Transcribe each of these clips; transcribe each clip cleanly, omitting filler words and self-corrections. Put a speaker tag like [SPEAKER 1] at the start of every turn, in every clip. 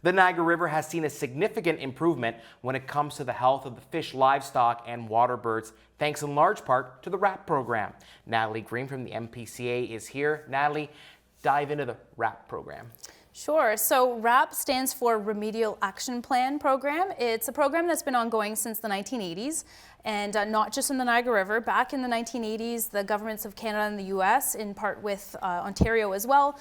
[SPEAKER 1] The Niagara River has seen a significant improvement when it comes to the health of the fish, livestock, and water birds, thanks in large part to the RAP program. Natalie Green from the MPCA is here. Natalie, dive into the RAP program.
[SPEAKER 2] Sure. So RAP stands for Remedial Action Plan Program. It's a program that's been ongoing since the 1980s, and not just in the Niagara River. Back in the 1980s, the governments of Canada and the US, in part with Ontario as well,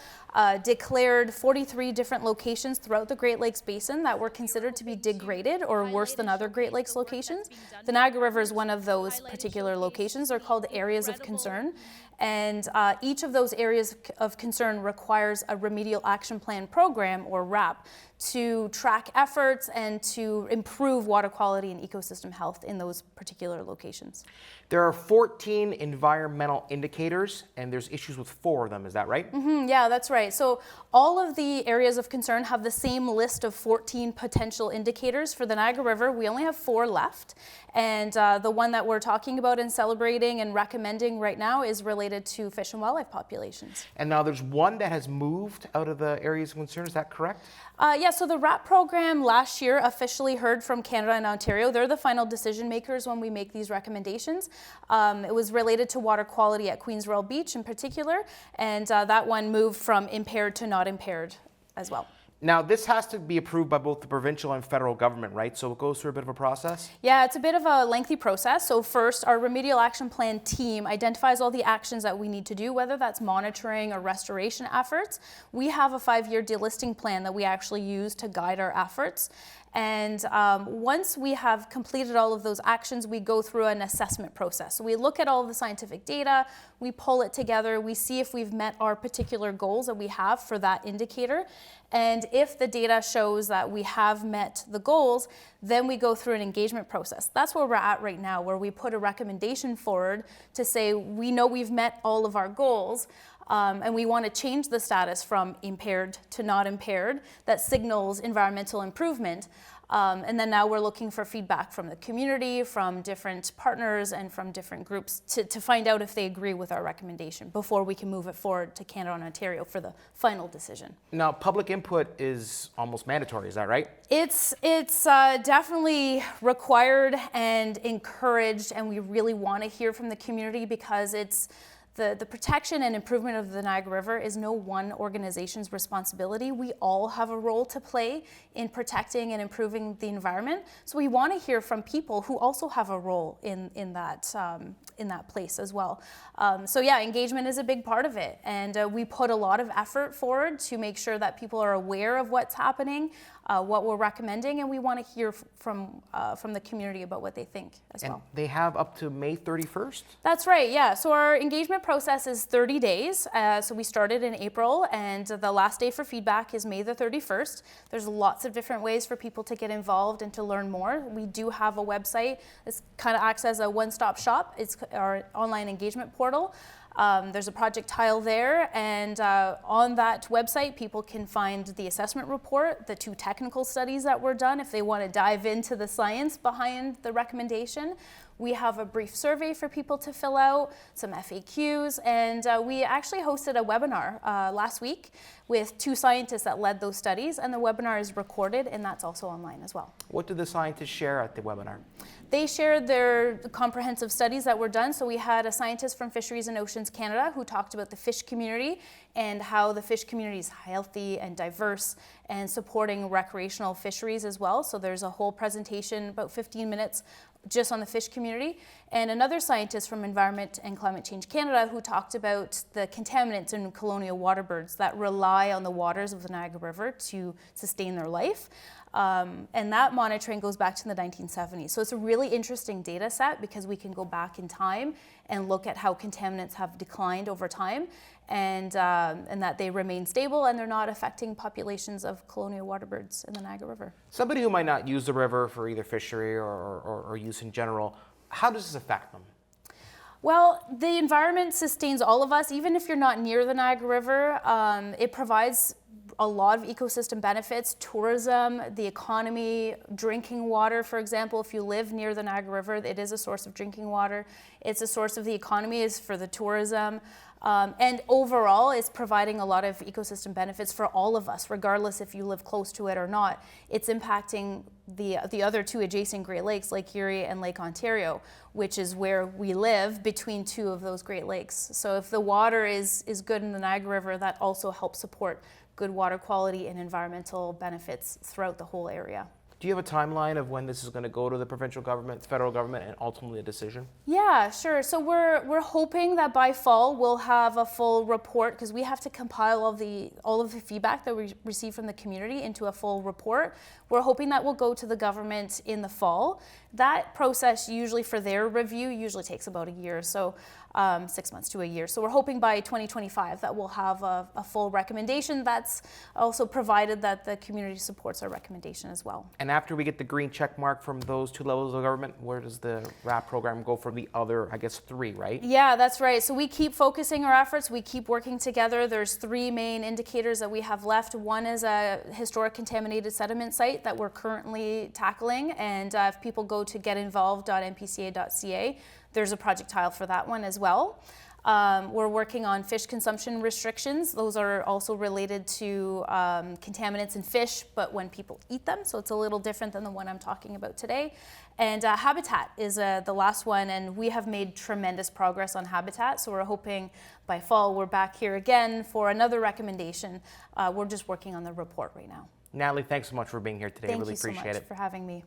[SPEAKER 2] declared 43 different locations throughout the Great Lakes Basin that were considered to be degraded or worse than other Great Lakes locations. The Niagara River is one of those particular locations. They're called areas of concern. And each of those areas of concern requires a Remedial Action Plan Program, or RAP, to track efforts and to improve water quality and ecosystem health in those particular locations.
[SPEAKER 1] There are 14 environmental indicators, and there's issues with 4 of them. Is that right?
[SPEAKER 2] Yeah, that's right. So all of the areas of concern have the same list of 14 potential indicators. For the Niagara River, we only have 4 left. And the one that we're talking about and celebrating and recommending right now is related to fish and wildlife populations.
[SPEAKER 1] And now there's one that has moved out of the areas of concern. Is that correct?
[SPEAKER 2] Yeah, so the RAP program last year officially heard from Canada and Ontario. They're the final decision makers when we make these recommendations. It was related to water quality at Queens Royal Beach in particular, and that one moved from impaired to not impaired as well.
[SPEAKER 1] Now, this has to be approved by both the provincial and federal government, right? So it goes through a bit of a process?
[SPEAKER 2] Yeah, it's a bit of a lengthy process. So first, our Remedial Action Plan team identifies all the actions that we need to do, whether that's monitoring or restoration efforts. We have a 5-year delisting plan that we actually use to guide our efforts. And once we have completed all of those actions, we go through an assessment process. So we look at all of the scientific data, we pull it together, we see if we've met our particular goals that we have for that indicator. And if the data shows that we have met the goals, then we go through an engagement process. That's where we're at right now, where we put a recommendation forward to say, we know we've met all of our goals, and we want to change the status from impaired to not impaired. That signals environmental improvement. And then now we're looking for feedback from the community, from different partners, and from different groups to find out if they agree with our recommendation before we can move it forward to Canada and Ontario for the final decision.
[SPEAKER 1] Now, public input is almost mandatory, is that right?
[SPEAKER 2] It's definitely required and encouraged, and we really want to hear from the community because it's the protection and improvement of the Niagara River is no one organization's responsibility. We all have a role to play in protecting and improving the environment. So we want to hear from people who also have a role in that place as well. So yeah, engagement is a big part of it, and we put a lot of effort forward to make sure that people are aware of what's happening, what we're recommending, and we want to hear from the community about what they think as well.
[SPEAKER 1] And they have up to May 31st?
[SPEAKER 2] That's right, yeah. So our engagement process is 30 days. So we started in April, and the last day for feedback is May the 31st. There's lots of different ways for people to get involved and to learn more. We do have a website. This kind of acts as a one-stop shop. It's our online engagement portal. There's a project tile there, and on that website people can find the assessment report, the 2 technical studies that were done if they want to dive into the science behind the recommendation. We have a brief survey for people to fill out, some FAQs, and we actually hosted a webinar last week with 2 scientists that led those studies, and the webinar is recorded, and that's also online as well.
[SPEAKER 1] What did the scientists share at the webinar?
[SPEAKER 2] They shared their comprehensive studies that were done. So we had a scientist from Fisheries and Oceans Canada who talked about the fish community and how the fish community is healthy and diverse and supporting recreational fisheries as well. So there's a whole presentation, about 15 minutes, just on the fish community. And another scientist from Environment and Climate Change Canada who talked about the contaminants in colonial water birds that rely on the waters of the Niagara River to sustain their life. And that monitoring goes back to the 1970s. So it's a really interesting data set because we can go back in time and look at how contaminants have declined over time, and that they remain stable and they're not affecting populations of colonial water birds in the Niagara River.
[SPEAKER 1] Somebody who might not use the river for either fishery or use in general, how does this affect them?
[SPEAKER 2] Well, the environment sustains all of us. Even if you're not near the Niagara River, it provides a lot of ecosystem benefits, tourism, the economy, drinking water, for example. If you live near the Niagara River, it is a source of drinking water. It's a source of the economy, is for the tourism. And overall, it's providing a lot of ecosystem benefits for all of us, regardless if you live close to it or not. It's impacting the other two adjacent Great Lakes, Lake Erie and Lake Ontario, which is where we live between two of those Great Lakes. So if the water is good in the Niagara River, that also helps support good water quality and environmental benefits throughout the whole area.
[SPEAKER 1] Do you have a timeline of when this is going to go to the provincial government, federal government, and ultimately a decision?
[SPEAKER 2] Yeah, sure. So we're hoping that by fall we'll have a full report, because we have to compile all of the feedback that we receive from the community into a full report. We're hoping that will go to the government in the fall. That process usually for their review usually takes about a year, so 6 months to a year. So we're hoping by 2025 that we'll have a full recommendation. That's also provided that the community supports our recommendation as well.
[SPEAKER 1] And after we get the green check mark from those two levels of government, where does the RAP program go for the other, I guess, three, right?
[SPEAKER 2] Yeah, that's right. So we keep focusing our efforts. We keep working together. There's three main indicators that we have left. One is a historic contaminated sediment site that we're currently tackling. And if people go to getinvolved.npca.ca, there's a project tile for that one as well. We're working on fish consumption restrictions. Those are also related to contaminants in fish, but when people eat them, so it's a little different than the one I'm talking about today. And habitat is the last one, and we have made tremendous progress on habitat, so we're hoping by fall we're back here again for another recommendation. We're just working on the report right now.
[SPEAKER 1] Natalie, thanks so much for being here today. I really appreciate it.
[SPEAKER 2] Thank you so much for having me.